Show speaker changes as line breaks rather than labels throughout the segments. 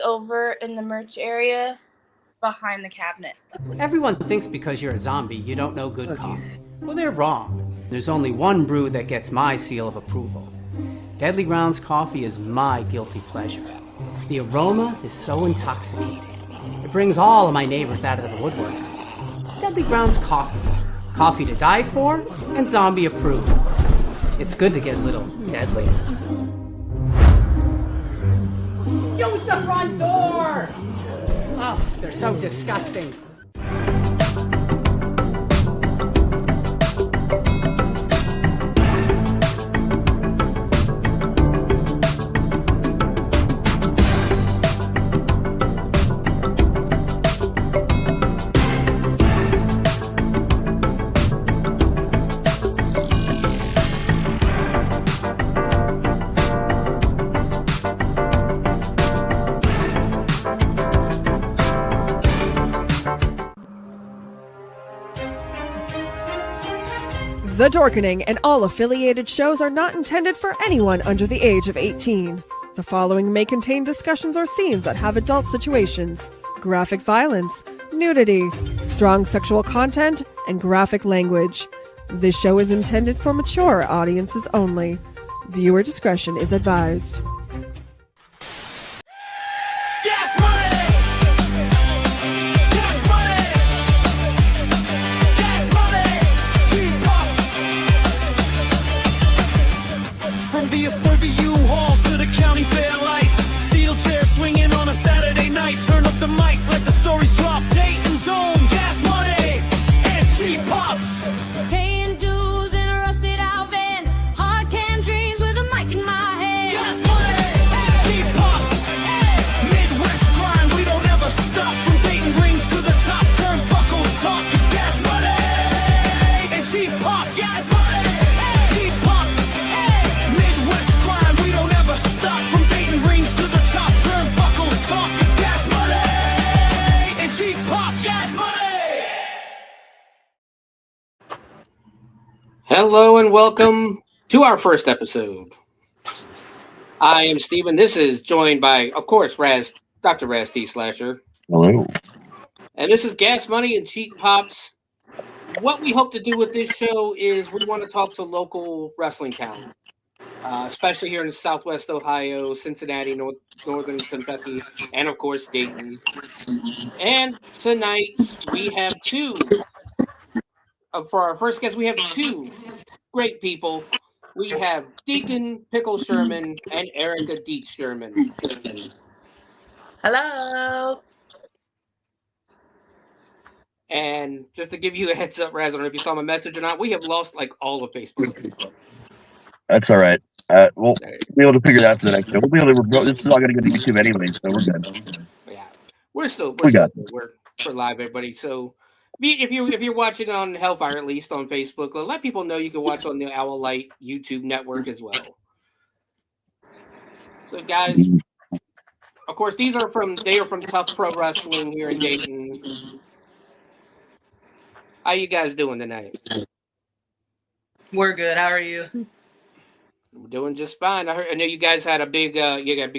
over in the merch area behind the cabinet.
Everyone thinks because you're a zombie, you don't know good coffee. Well, they're wrong. There's only one brew that gets my seal of approval. Deadly Grounds coffee is my guilty pleasure. The aroma is so intoxicating. It brings all of my neighbors out of the woodwork. Deadly Grounds coffee. Coffee to die for and zombie approved. It's good to get a little deadly. Use the front door! Oh, they're so disgusting.
The Dorkening and all affiliated shows are not intended for anyone under the age of 18. The following may contain discussions or scenes that have adult situations, graphic violence, nudity, strong sexual content, and graphic language. This show is intended for mature audiences only. Viewer discretion is advised.
Hello and welcome to our first episode. I am Steven. This is joined by, of course, Dr. Raz T. Slasher.
Hello.
And this is Gas Money and Cheap Pops. What we hope to do with this show is we want to talk to local wrestling talent, especially here in Southwest Ohio, Cincinnati, Northern Kentucky, and, of course, Dayton. And tonight we have for our first guest, we have two great people. We have Deacon, Pickle Sherman, and Ericka, Deetz Sherman.
Hello.
And just to give you a heads up, Raz, I don't know if you saw my message or not, we have lost like all of Facebook.
That's all right. We'll be able to figure that out for the next show. We'll be able to. This is all going to go to YouTube anyway, so we're good.
Yeah, we're live, everybody. So if you're watching on Hellfire, at least on Facebook, let people know you can watch on the Owl Light YouTube network as well. So, guys, of course, they are from TUFF Pro Wrestling here in Dayton. How you guys doing tonight?
We're good. How are you?
We're doing just fine. I know you guys had a big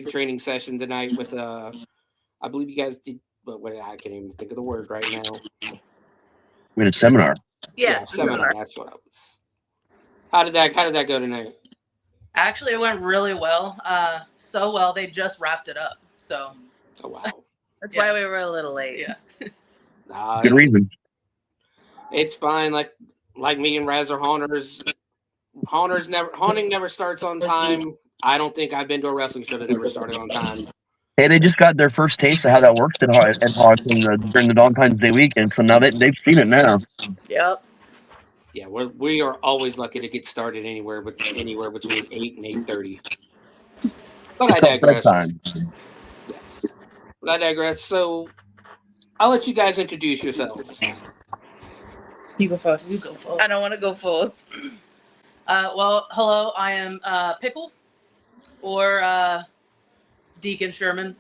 training session tonight with I believe you guys did, but I can't even think of the word right now.
We had a seminar.
Yeah, seminar. That's what I was. How did that go tonight?
Actually, it went really well. So well, they just wrapped it up. So.
Oh wow.
That's why we were a little late.
Yeah.
Good reason.
It's fine. Like me and Raz are haunters. Haunting never starts on time. I don't think I've been to a wrestling show that never started on time.
Hey, they just got their first taste of how that works at Haunting during the Valentine's Day weekend, so now they've seen it now.
Yep.
Yeah, we are always lucky to get started anywhere between 8 and 8:30. But I digress. Yes. But I digress. So I'll let you guys introduce yourselves.
You go first. I don't want to go first.
Well, hello. I am Pickle, or Deacon Sherman.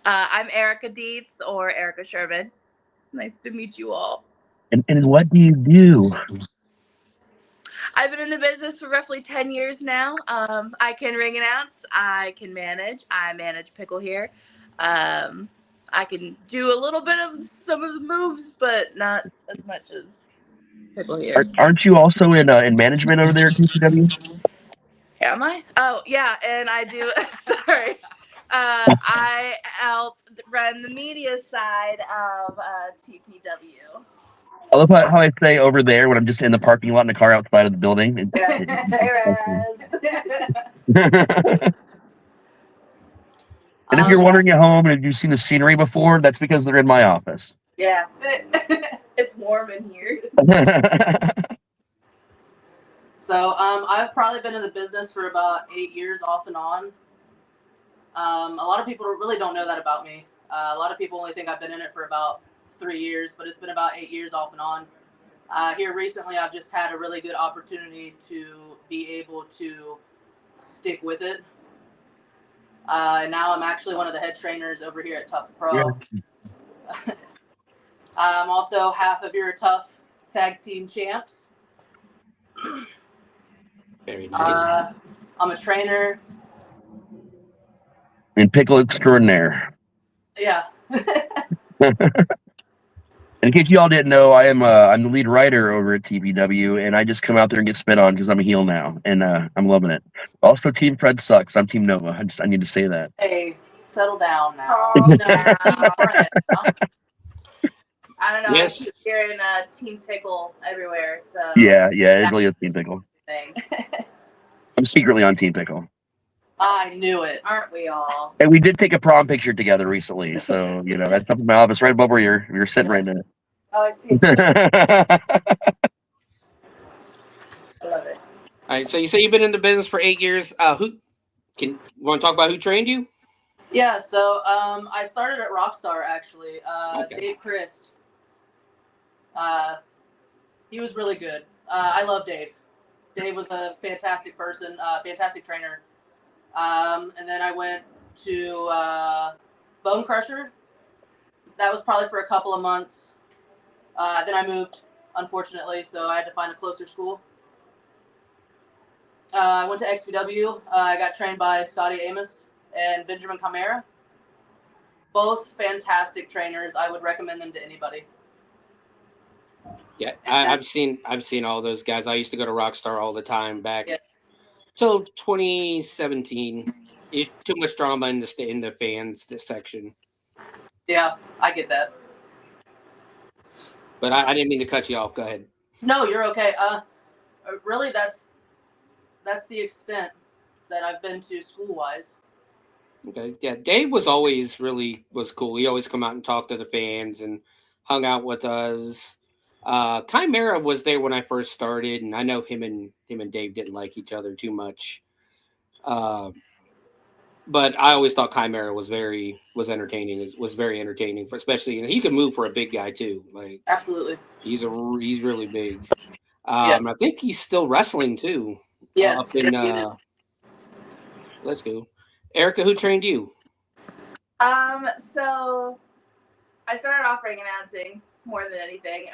I'm Ericka Deetz, or Ericka Sherman. Nice to meet you all.
And what do you do?
I've been in the business for roughly 10 years now. I can ring announce. I can manage. I manage Pickle here. I can do a little bit of some of the moves, but not as much as Pickle here.
Aren't you also in management over there at TCW?
Am I? Oh, yeah, and I do. Sorry. I help run the media side of TPW.
I love how I say over there when I'm just in the parking lot in the car outside of the building. And if you're wandering at home and you've seen the scenery before, that's because they're in my office.
Yeah. It's warm in here.
So I've probably been in the business for about 8 years off and on. A lot of people really don't know that about me. A lot of people only think I've been in it for about 3 years, but it's been about 8 years off and on. Here recently, I've just had a really good opportunity to be able to stick with it. Now I'm actually one of the head trainers over here at TUFF Pro. Yeah. I'm also half of your TUFF Tag Team Champs.
Very nice.
I'm a trainer.
And Pickle extraordinaire.
Yeah.
In case y'all didn't know, I'm the lead writer over at TPW, and I just come out there and get spit on because I'm a heel now, and I'm loving it. Also, Team Fred sucks. I'm Team Nova. I need to say that.
Hey, settle down now.
Oh,
No, Team Fred.
I don't know.
Yes.
I keep hearing Team Pickle everywhere. So
Yeah, it really is Team Pickle.
thing.
I'm secretly on Team Pickle.
I knew it.
Aren't we all?
And we did take a prom picture together recently, so that's up in my office right above where you're sitting right now.
Oh, I see. I love it.
All right, so you say you've been in the business for 8 years. You want to talk about who trained you?
Yeah, so I started at Rockstar actually.
Okay.
Dave Christ. He was really good. I love Dave. Dave was a fantastic person, fantastic trainer. And then I went to Bone Crusher. That was probably for a couple of months. Then I moved, unfortunately, so I had to find a closer school. I went to XPW. I got trained by Scotty Amos and Benjamin Chimera. Both fantastic trainers. I would recommend them to anybody.
Yeah, I've seen all those guys. I used to go to Rockstar all the time back till 2017. Too much drama in the fans section.
Yeah, I get that.
But I didn't mean to cut you off. Go ahead.
No, you're okay. Really, that's the extent that I've been to school-wise.
Okay. Yeah, Dave was always was cool. He always come out and talked to the fans and hung out with us. Chimera was there when I first started, and I know him and Dave didn't like each other too much. But I always thought Chimera was very entertaining, for especially he could move for a big guy too. Like
absolutely,
he's really big. I think he's still wrestling too.
Yes.
Up in, let's go, Ericka. Who trained you?
So I started off ring announcing more than anything.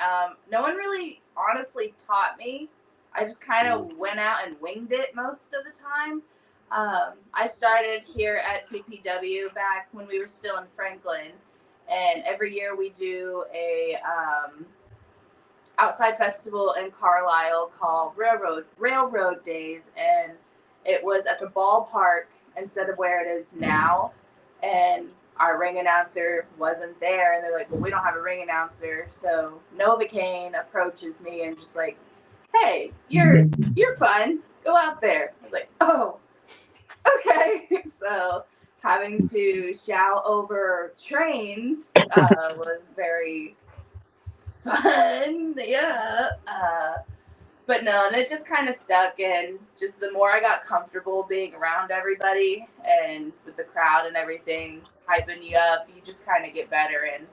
No one really honestly taught me. I just kind of went out and winged it most of the time. I started here at TPW back when we were still in Franklin, and every year we do a outside festival in Carlisle called Railroad Days, and it was at the ballpark instead of where it is now, and our ring announcer wasn't there, and they're like, well, we don't have a ring announcer. So Novocaine approaches me and just like, hey, you're fun, go out there. I was like, oh, okay. So having to shout over trains was very fun. Yeah. But no, and it just kind of stuck, and just the more I got comfortable being around everybody and with the crowd and everything hyping you up, you just kind of get better. And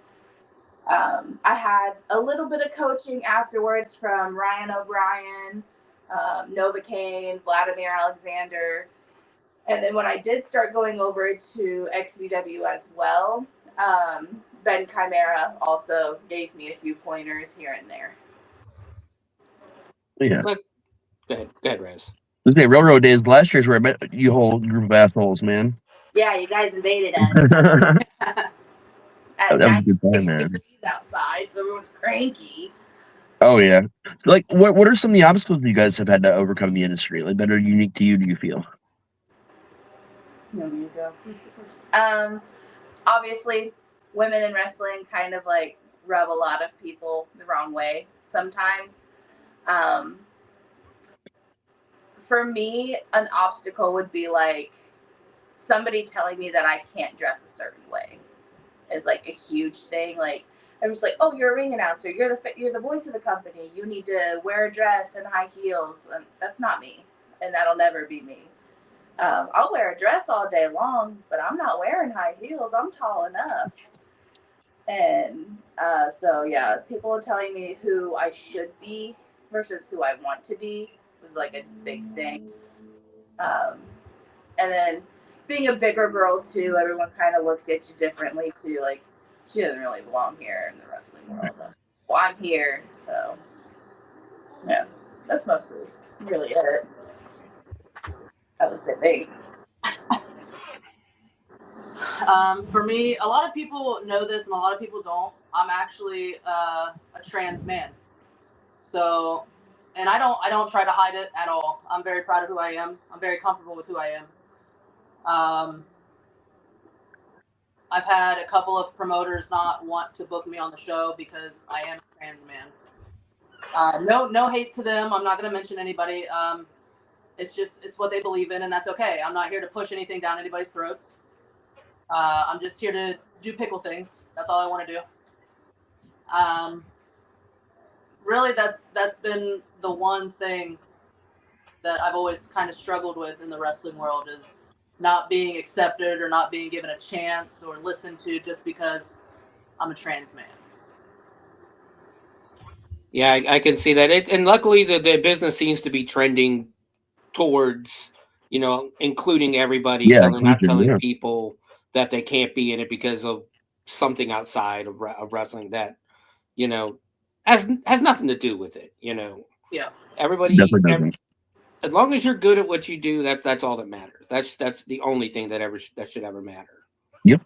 I had a little bit of coaching afterwards from Ryan O'Brien, Novocaine, Vladimir Alexander. And then when I did start going over to XVW as well, Ben Chimera also gave me a few pointers here and there.
Yeah.
Go ahead, Raz.
This day Railroad Days last year's where I met you whole group of assholes, man.
Yeah, you guys invaded us
that
at
was a good
96
time, man.
degrees outside, so everyone's cranky.
Oh yeah. Like, what are some of the obstacles you guys have had to overcome in the industry? Like, that are unique to you? Do you feel?
No, you go. Obviously, women in wrestling kind of like rub a lot of people the wrong way sometimes. For me, an obstacle would be like somebody telling me that I can't dress a certain way is like a huge thing. Like I'm just like, oh, you're a ring announcer. You're the voice of the company. You need to wear a dress and high heels. And that's not me, and that'll never be me. I'll wear a dress all day long, but I'm not wearing high heels. I'm tall enough. And so, yeah, people are telling me who I should be versus who I want to be was like a big thing. And then being a bigger girl, too, everyone kind of looks at you differently, too. Like, she doesn't really belong here in the wrestling world. Well, I'm here, so, yeah, that's mostly really it. I would say big.
For me, a lot of people know this and a lot of people don't. I'm actually a trans man. So, and I don't try to hide it at all. I'm very proud of who I am. I'm very comfortable with who I am. I've had a couple of promoters not want to book me on the show because I am a trans man. No hate to them. I'm not going to mention anybody. It's what they believe in, and that's okay. I'm not here to push anything down anybody's throats. I'm just here to do pickle things. That's all I want to do. Really, that's been the one thing that I've always kind of struggled with in the wrestling world is not being accepted or not being given a chance or listened to just because I'm a trans man.
Yeah, I can see that. And luckily, the business seems to be trending towards, including everybody,
Yeah,
not telling
yeah.
people that they can't be in it because of something outside of wrestling that, has nothing to do with it.
Yeah.
Everybody,
Definitely
as long as you're good at what you do, that's all that matters. That's the only thing that should ever matter.
Yep.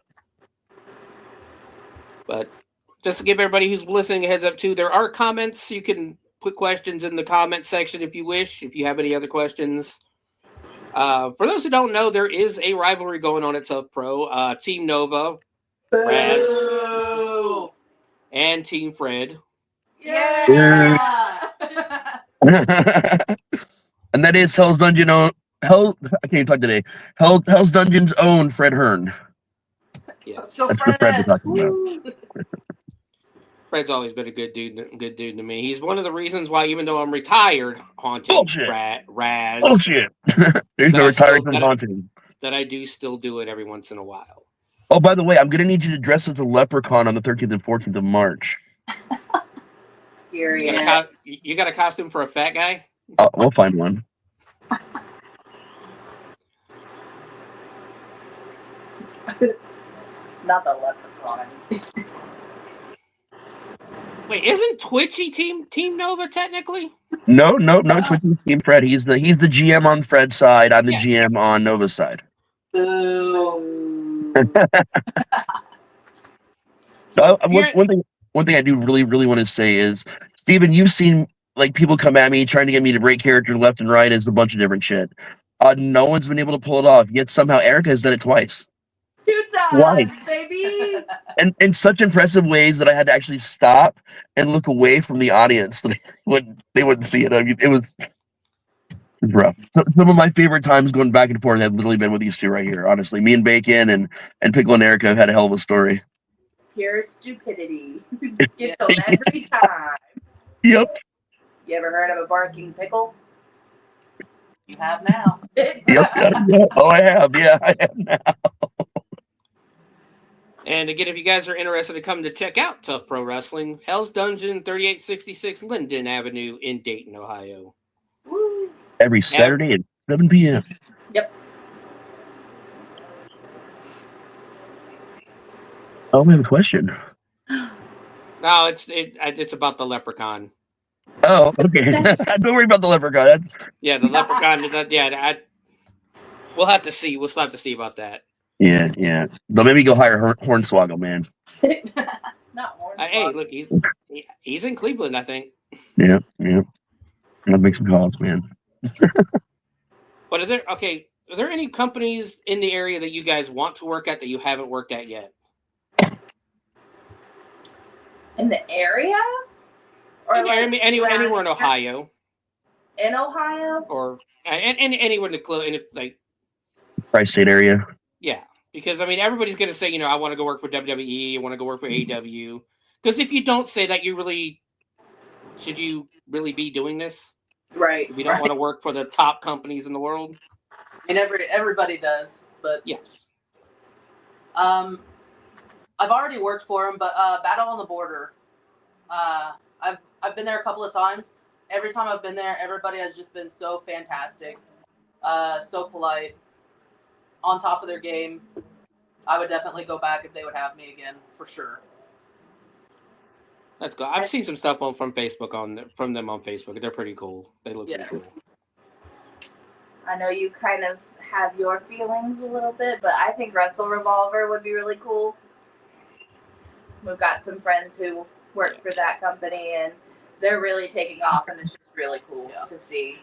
But just to give everybody who's listening a heads up too, there are comments. You can put questions in the comment section if you wish. If you have any other questions. For those who don't know, there is a rivalry going on at TUFF Pro. Team Nova, Raz, and Team Fred.
Yeah.
And that is Hell's Dungeon I can't talk today. Hell's Dungeon's own Fred Hearn.
Yes.
That's what Fred's talking about.
Fred's always been a good dude to me. He's one of the reasons why, even though I'm retired, haunting Raz.
Bullshit. There's no retiring from haunting.
That I do still do it every once in a while.
Oh, by the way, I'm gonna need you to dress as a leprechaun on the 13th and 14th of March.
You
got a costume for a fat guy?
We'll find one.
Not the leprechaun.
Wait, isn't Twitchy Team Nova technically?
No, Twitchy Team Fred. He's the GM on Fred's side. I'm the GM on Nova's side.
Boo.
One thing I do really want to say is, Steven, you've seen like people come at me trying to get me to break character left and right as a bunch of different shit. No one's been able to pull it off. Yet somehow Ericka has done it twice.
2 times, baby.
And in such impressive ways that I had to actually stop and look away from the audience. They wouldn't see it. I mean, it was rough. Some of my favorite times going back and forth have literally been with these two right here. Honestly, me and Bacon and Pickle and Ericka have had a hell of a story.
Pure stupidity. Get them every time.
Yep.
You ever heard of a barking pickle?
You have now.
Yep. Oh, I have. Yeah, I have now.
And again, if you guys are interested to come to check out TUFF Pro Wrestling, Hell's Dungeon, 3866 Linden Avenue in Dayton, Ohio.
Woo.
Every Saturday at 7 p.m.
Yep.
Oh, we have a question.
No, it's about the leprechaun.
Oh, okay. Don't worry about the leprechaun.
Yeah, the leprechaun. We'll have to see. We'll still have to see about that.
Yeah. But maybe go hire Hornswoggle, man.
Not orange.
Hey, look, he's in Cleveland, I think.
Yeah. I'll make some calls, man.
But are there any companies in the area that you guys want to work at that you haven't worked at yet?
In the area? Or
Anywhere in Ohio.
In Ohio?
Or anywhere in the
Tri-state area.
Yeah, because everybody's gonna say, I want to go work for WWE, I want to go work for AEW. Because if you don't say that, should you really be doing this?
Right.
We don't want to work for the top companies in the world.
Everybody does, but
yes.
I've already worked for them, but Battle on the Border. I've been there a couple of times. Every time I've been there, everybody has just been so fantastic, so polite, on top of their game. I would definitely go back if they would have me again, for sure.
That's good. I've seen some stuff from Facebook from them on Facebook. They're pretty cool. They look pretty cool.
I know you kind of have your feelings a little bit, but I think Wrestle Revolver would be really cool. We've got some friends who work for that company, and they're really taking off, and it's just really cool to see.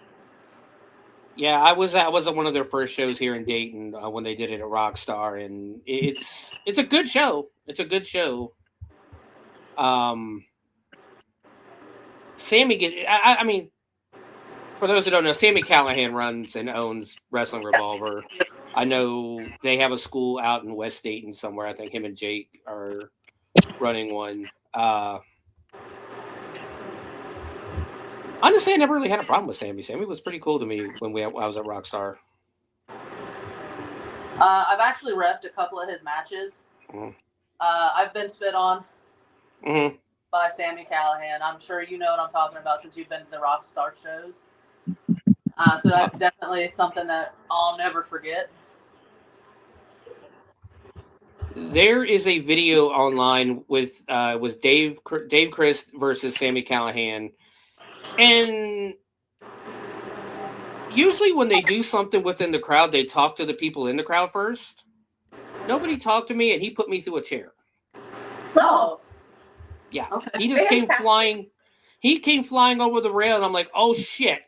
Yeah, I was at one of their first shows here in Dayton when they did it at Rockstar, and it's a good show. It's a good show. Sammy for those who don't know, Sammy Callahan runs and owns Wrestling Revolver. I know they have a school out in West Dayton somewhere. I think him and Jake are running one. Honestly, I never really had a problem with Sammy. Sammy was pretty cool to me when I was at Rockstar.
I've actually reffed a couple of his matches. Mm-hmm. I've been spit on by Sammy Callahan. I'm sure you know what I'm talking about since you've been to the Rockstar shows. So that's definitely something that I'll never forget.
There is a video online with Dave Christ versus Sammy Callahan. And usually when they do something within the crowd, they talk to the people in the crowd first. Nobody talked to me, and he put me through a chair.
Oh.
Yeah. Okay. He just came flying. He came flying over the rail, and I'm like, oh, shit.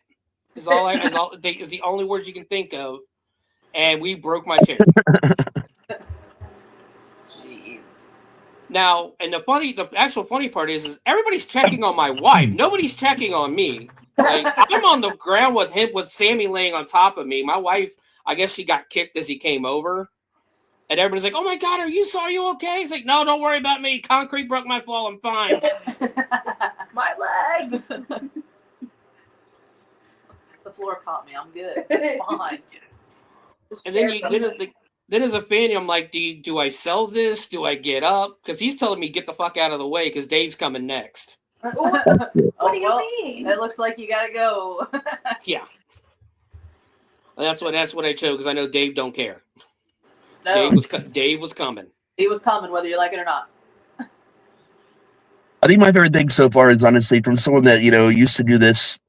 Is the only words you can think of. And we broke my chair.
Jeez.
Now, and the actual funny part is everybody's checking on my wife. Nobody's checking on me. Like, I'm on the ground with Sammy laying on top of me. My wife, I guess she got kicked as he came over. And everybody's like, oh my God, are you okay? He's like, no, don't worry about me. Concrete broke my fall. I'm fine.
My leg.
The floor caught me. I'm good. It's fine.
And then as a fan, I'm like, do I sell this? Do I get up? Because he's telling me get the fuck out of the way because Dave's coming next.
What do you mean?
It looks like you gotta go.
Yeah. And that's what I chose because I know Dave don't care.
No.
Dave was coming.
He was coming, whether you like it or not.
I think my favorite thing so far is honestly from someone that, used to do this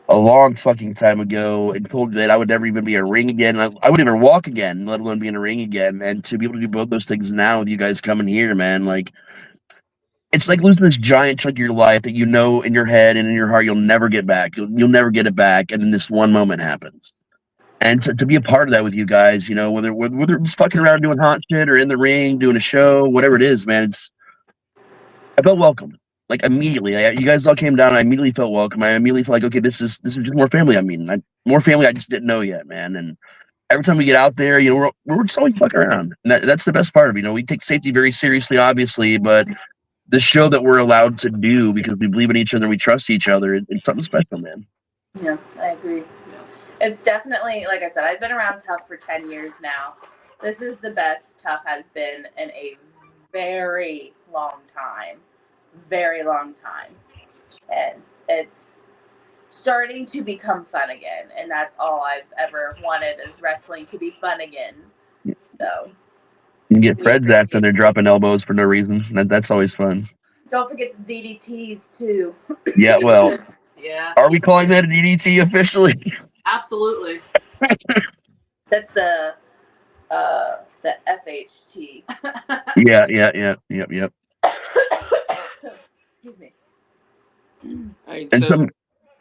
a long fucking time ago and told me that I would never even be in a ring again. I wouldn't even walk again, let alone be in a ring again. And to be able to do both those things now with you guys coming here, man, like, it's like losing this giant chunk of your life that in your head and in your heart you'll never get back. You'll never get it back, and then this one moment happens. And to be a part of that with you guys, whether it's fucking around doing hot shit or in the ring, doing a show, whatever it is, man, I felt welcome. Like immediately, you guys all came down. I immediately felt welcome. I immediately felt like, okay, this is just more family. More family I just didn't know yet, man. And every time we get out there, we're just always fucking around. And that's the best part of it. We take safety very seriously, obviously, but the show that we're allowed to do because we believe in each other, and we trust each other. It's something special, man.
Yeah, I agree. It's definitely, like I said, I've been around TUFF for 10 years now. This is the best TUFF has been in a very long time. Very long time. And it's starting to become fun again. And that's all I've ever wanted is wrestling to be fun again. So
you get Fred's after they're dropping elbows for no reason. That's always fun.
Don't forget the DDTs too.
Yeah, well,
Yeah.
are we calling that a DDT officially?
Absolutely.
That's the FHT.
Yep.
Excuse me.
All right,
And
so
some,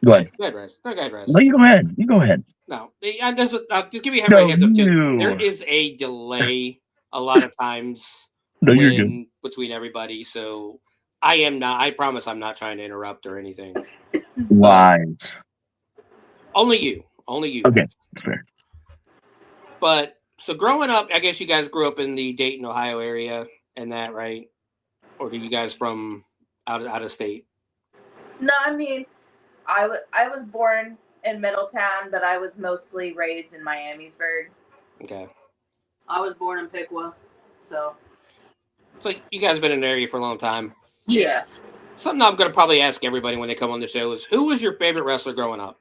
go ahead.
go ahead, Rez. No, go ahead, Rez.
No, you go ahead. You go ahead.
No, just give me a
No,
heads up too.
you.
There is a delay a lot of times
No, you're good.
between everybody, so I promise I'm not trying to interrupt or anything.
Lies.
Only you.
Okay, that's fair.
But so growing up, I guess you guys grew up in the Dayton, Ohio area and that, right? Or are you guys from out of state?
No, I mean, I was born in Middletown, but I was mostly raised in Miamisburg.
Okay.
I was born in Pickle, so
you guys have been in the area for a long time.
Yeah.
Something I'm going to probably ask everybody when they come on the show is, who was your favorite wrestler growing up?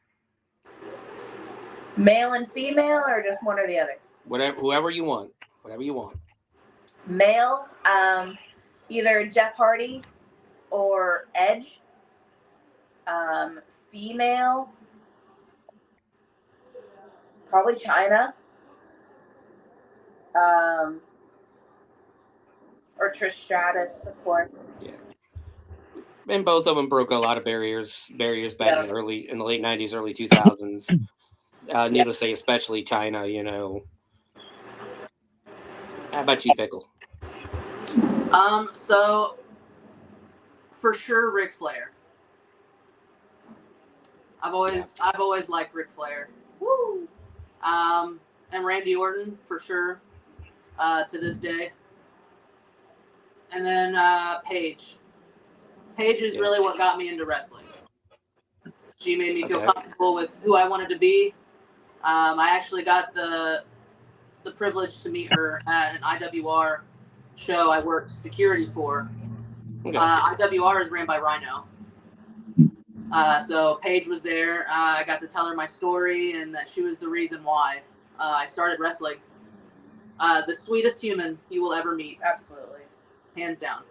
Male and female, or just one or the other?
Whoever you want. Whatever you want.
Male, either Jeff Hardy or Edge. Female, probably China. Or Trish Stratus, of course.
Yeah. And both of them broke a lot of barriers back in the late 90s, early 2000s. Needless to say, especially China, you know. How about you, Pickle?
So for sure Ric Flair. I've always liked Ric Flair.
Woo!
And Randy Orton for sure, to this day. And then Paige. Paige is really what got me into wrestling. She made me feel comfortable with who I wanted to be. I actually got the privilege to meet her at an IWR show I worked security for. Okay. IWR is ran by Rhino. So Paige was there. I got to tell her my story and that she was the reason why I started wrestling. The sweetest human you will ever meet.
Absolutely.
Hands down.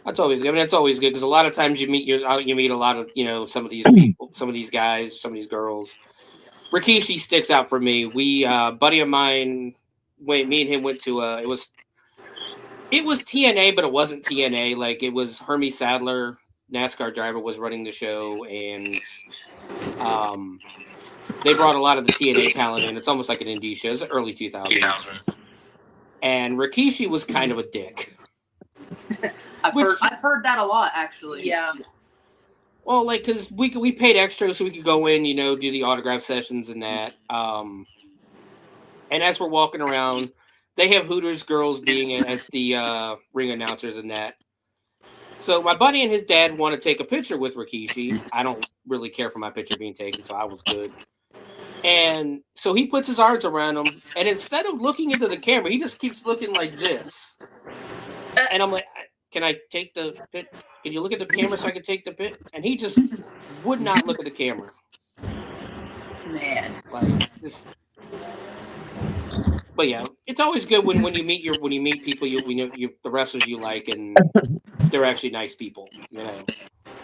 That's always good. I mean, that's always good because a lot of times you meet a lot of, you know, some of these people, some of these guys, some of these girls. Rikishi sticks out for me. We buddy of mine, me and him went to it was TNA, but it wasn't TNA. Like, it was Hermie Sadler, NASCAR driver, was running the show, and they brought a lot of the TNA talent in. It's almost like an indie show. It's the early 2000s. And Rikishi was kind of a dick.
I've heard that a lot, actually.
Yeah.
Well, like, because we paid extra so we could go in, you know, do the autograph sessions and that. And as we're walking around, they have Hooters girls being as the ring announcers and that. So my buddy and his dad want to take a picture with Rikishi. I don't really care for my picture being taken, so I was good. And so he puts his arms around him, and instead of looking into the camera, he just keeps looking like this. And I'm like, can I take the pit? Can you look at the camera so I can take the pit? And he just would not look at the camera.
Man.
Like, just. But yeah, it's always good when you meet people the wrestlers you like, and they're actually nice people, you know.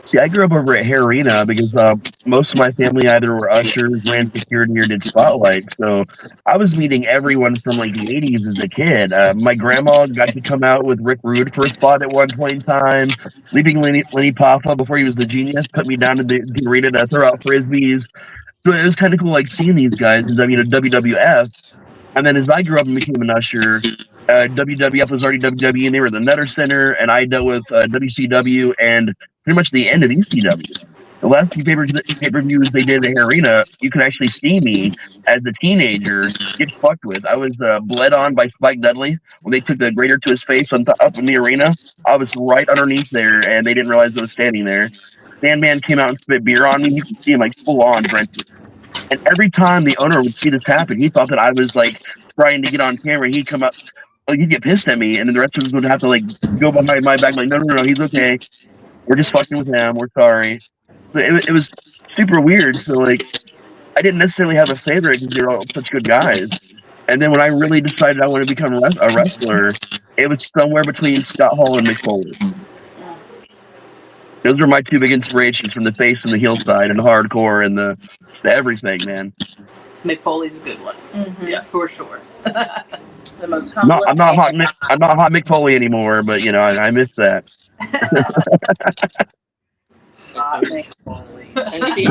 See, I grew up over at Hair Arena because most of my family either were ushers, ran security, or did spotlight. So I was meeting everyone from like the 80s as a kid. My grandma got to come out with Rick Rude for a spot at one point in time. Leaping Lenny Paffa, before he was the Genius, put me down to the arena to throw out frisbees. So it was kind of cool, like, seeing these guys. I mean, WWF. And then as I grew up and became an usher, WWF was already WWE, and they were the Nutter Center, and I dealt with WCW and pretty much the end of ECW. The last few pay-per-views they did at the Arena, you could actually see me as a teenager get fucked with. I was bled on by Spike Dudley when they took the grater to his face up in the arena. I was right underneath there, and they didn't realize I was standing there. Sandman came out and spit beer on me. You could see him like full on drenched. And every time the owner would see this happen, he thought that I was like trying to get on camera. He'd come up, like, he'd get pissed at me, and then the rest of us would have to like go behind my back, like, no, he's okay. We're just fucking with him. We're sorry. But it was super weird. So like, I didn't necessarily have a favorite because they were all such good guys. And then when I really decided I want to become a wrestler, It was somewhere between Scott Hall and McFoley. Those were my two big inspirations from the face and the heel side and the hardcore and the everything, man.
McFoley's a good one.
Mm-hmm.
Yeah, for sure.
The most
No,
humblest.
I'm not hot McFoley anymore, but you know, I miss that.
Hot McFoley.
And see,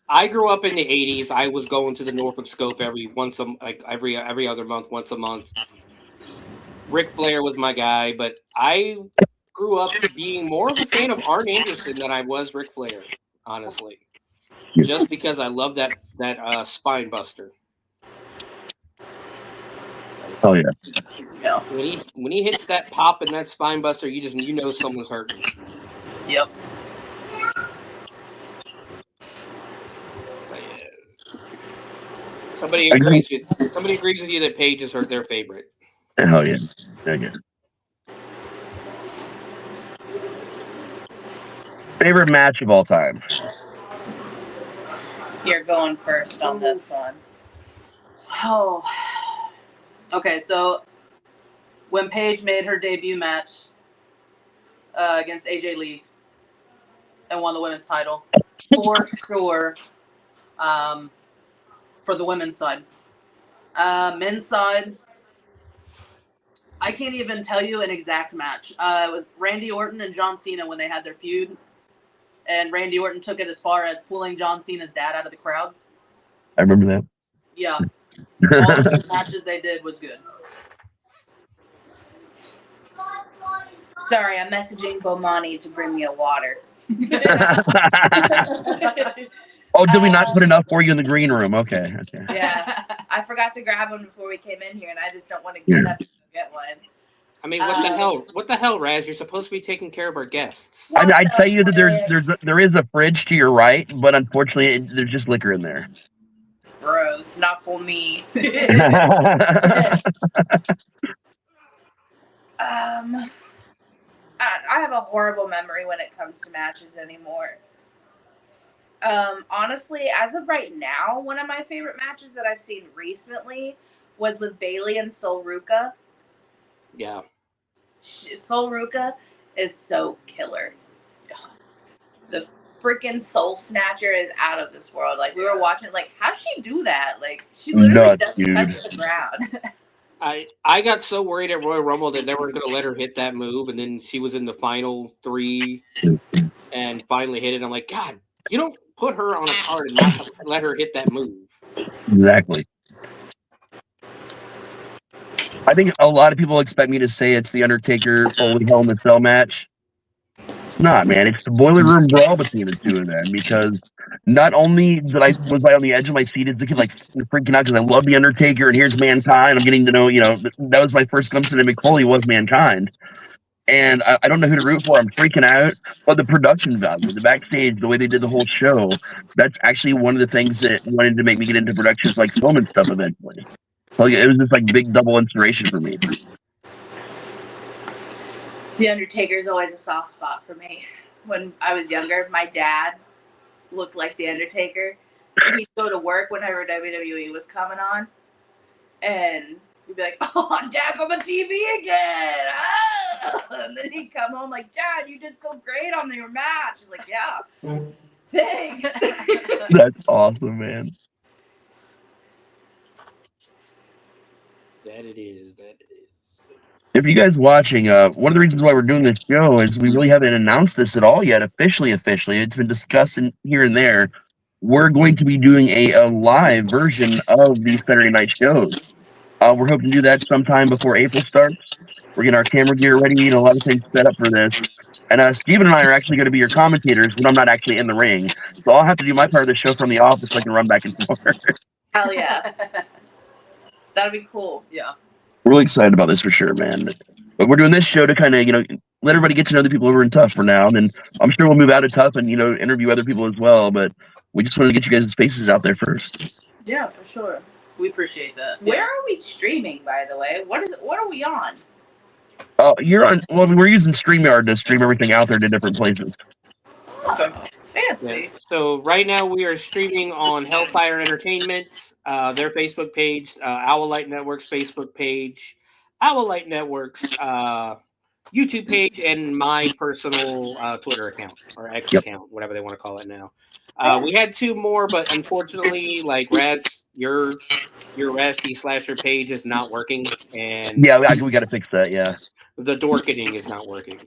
I grew up in the '80s. I was going to the Norfolk Scope every other month, once a month. Ric Flair was my guy, but I grew up being more of a fan of Arn Anderson than I was Ric Flair, honestly. Just because I love that spine buster.
Oh yeah.
Yeah.
When he hits that pop and that spine buster, you know someone's hurting.
Yep.
But yeah. Somebody agrees with you that Paige is their favorite.
Oh yeah. Okay. Favorite match of all time.
You're going first on this one.
Oh. Okay, so when Paige made her debut match against AJ Lee and won the women's title, for sure, for the women's side. Men's side, I can't even tell you an exact match. It was Randy Orton and John Cena when they had their feud. And Randy Orton took it as far as pulling John Cena's dad out of the crowd.
I remember that.
Yeah. All the matches they did was good.
Sorry, I'm messaging Bomani to bring me a water.
Oh, did we not put enough for you in the green room? Okay.
Yeah, I forgot to grab one before we came in here, and I just don't want to get up and get one.
I mean, what the hell? What the hell, Raz? You're supposed to be taking care of our guests.
I tell you that there is a fridge to your right, but unfortunately, there's just liquor in there.
Gross, not for me. I have a horrible memory when it comes to matches anymore. Honestly, as of right now, one of my favorite matches that I've seen recently was with Bayley and Sol Ruka.
Yeah.
Sol Ruka is so killer. The freaking Soul Snatcher is out of this world. Like, we were watching, like, how'd she do that? Like, she literally doesn't touch the ground.
I got so worried at Royal Rumble that they weren't going to let her hit that move, and then she was in the final 3 and finally hit it. I'm like, God, you don't put her on a card and not let her hit that move.
Exactly. I think a lot of people expect me to say it's the Undertaker Foley Hell in the Cell match. It's not, man. It's the Boiler Room Brawl between the two of them, because not only was I on the edge of my seat as the kid, like freaking out because I love the Undertaker and here's Mankind. I'm getting to know, that was my first glimpse into Mick Foley was Mankind. And I don't know who to root for. I'm freaking out. But the production value, the backstage, the way they did the whole show, that's actually one of the things that wanted to make me get into productions like film and stuff eventually. So it was just like big double inspiration for me.
The Undertaker is always a soft spot for me. When I was younger, my dad looked like the Undertaker. And he'd go to work whenever WWE was coming on. And he'd be like, oh, Dad's on the TV again. Ah! And then he'd come home like, Dad, you did so great on your match. He's like, yeah, thanks.
That's awesome, man.
That it is.
If you guys watching, one of the reasons why we're doing this show is we really haven't announced this at all yet, officially. It's been discussed here and there. We're going to be doing a live version of these Saturday night shows. We're hoping to do that sometime before April starts. We're getting our camera gear ready and a lot of things set up for this. And Steven and I are actually going to be your commentators when I'm not actually in the ring. So I'll have to do my part of the show from the office so I can run back and forth.
Hell yeah. That'd be cool.
Yeah.
We're really excited about this for sure, man. But we're doing this show to kind of, let everybody get to know the people over in TUFF for now. And then I'm sure we'll move out of TUFF and, interview other people as well. But we just wanted to get you guys' faces out there first.
Yeah, for sure.
We appreciate that.
Where are we streaming, by the way? What are we on?
You're on. Well, we're using StreamYard to stream everything out there to different places.
Okay. Fancy.
Yeah. So right now we are streaming on Hellfire Entertainment, their Facebook page, Owl Light Network's Facebook page. Owl Light Network's YouTube page and my personal Twitter account or X account, whatever they want to call it now. We had 2 more, but unfortunately, like Raz, your Rasty/Slasher page is not working, and
Yeah, we got to fix that. Yeah.
the dorkening is not working.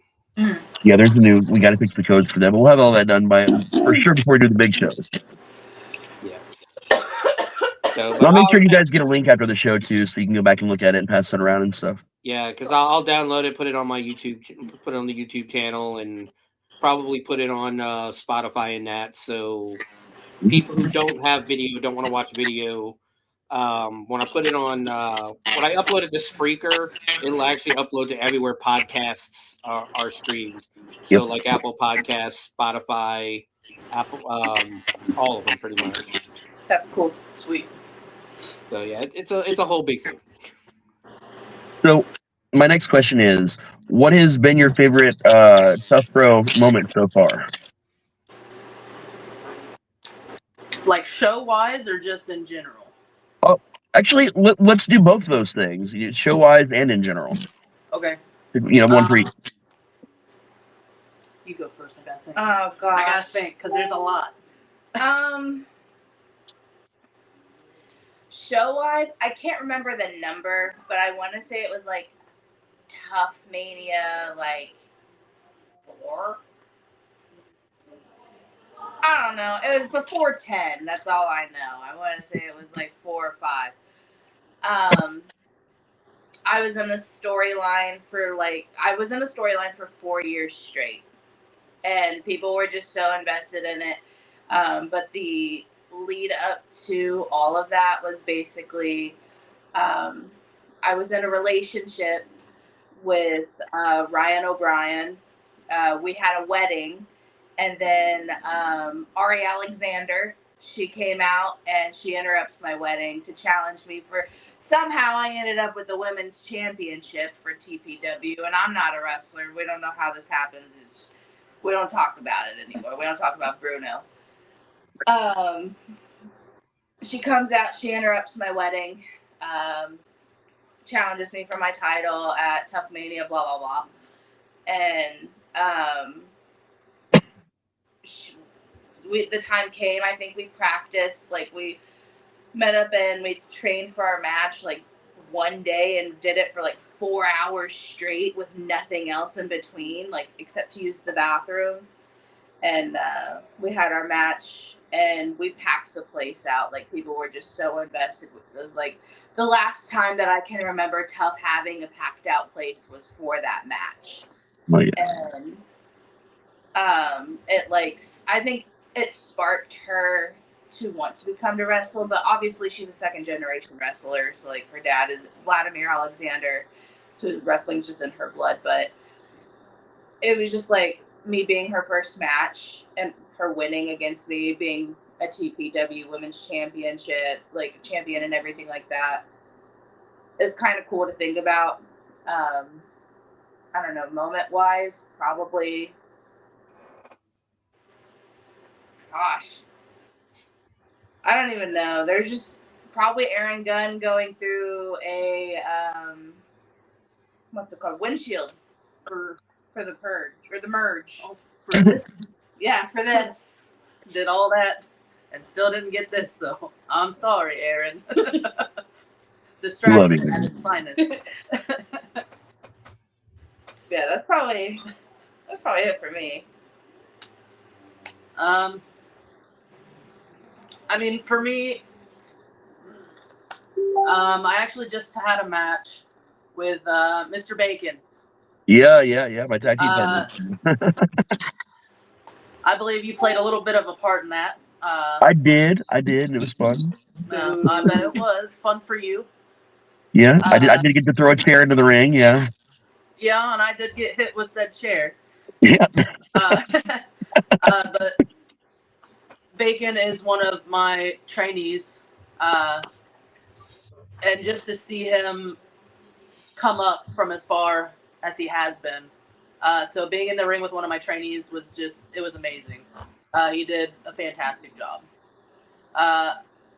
Yeah, there's we got to fix the codes for them. We'll have all that done for sure before we do the big shows.
Yes. So,
I'll make sure you guys get a link after the show too, so you can go back and look at it and pass it around and stuff.
Yeah, because I'll download it, put it on my YouTube, put it on the YouTube channel, and probably put it on Spotify and that. So people who don't have video, don't want to watch video, when I put it on, when I upload it to Spreaker, it'll actually upload to everywhere podcasts are streamed. So like Apple Podcasts, Spotify, Apple, all of them pretty much.
That's cool.
Sweet.
So yeah, it's a whole big thing.
So my next question is, what has been your favorite Tough Pro moment so far?
Like show-wise or just in general?
Oh, actually, let's do both of those things, show-wise and in general.
Okay.
One for each.
You go first, I gotta think.
Oh gosh.
I gotta think, because there's a lot.
Show-wise, I can't remember the number, but I want to say it was like Tough Mania, like 4. I don't know. It was before 10. That's all I know. I want to say it was like 4 or 5. I was in the storyline for 4 years straight, and people were just so invested in it. But the lead up to all of that was basically, I was in a relationship with Ryan O'Brien. We had a wedding, and then Ari Alexander, she came out and she interrupts my wedding to challenge me for, somehow I ended up with the women's championship for TPW, and I'm not a wrestler. We don't know how this happens. We don't talk about it anymore. We don't talk about Bruno. She comes out, she interrupts my wedding, challenges me for my title at Tough Mania, blah, blah, blah. And the time came, I think we practiced, like we met up and we trained for our match like one day and did it for like 4 hours straight with nothing else in between, like except to use the bathroom. And we had our match and we packed the place out. Like people were just so invested with it. Like the last time that I can remember Tough having a packed out place was for that match.
Oh, yeah.
And it like, I think it sparked her to want to become to wrestle, but obviously she's a second generation wrestler. So like her dad is Vladimir Alexander, so wrestling's just in her blood. But it was just like me being her first match and her winning against me, being a TPW women's championship, like champion and everything like that. It's kind of cool to think about. I don't know, moment wise, probably. Gosh, I don't even know. There's just probably Aaron Gunn going through a what's it called? Windshield for the purge or the merge.
Oh, for this.
Yeah, for this.
Did all that and still didn't get this, so I'm sorry, Aaron. Distraction at its finest.
Yeah, that's probably it for me.
I mean, for me, I actually just had a match with Mr. Bacon.
Yeah. My tag team partner.
I believe you played a little bit of a part in that.
I did, and it was fun.
I bet it was fun for you.
Yeah, I did get to throw a chair into the ring. Yeah.
Yeah, and I did get hit with said chair.
Yeah.
But Bacon is one of my trainees, and just to see him come up from as far as he has been. So being in the ring with one of my trainees was it was amazing. He did a fantastic job.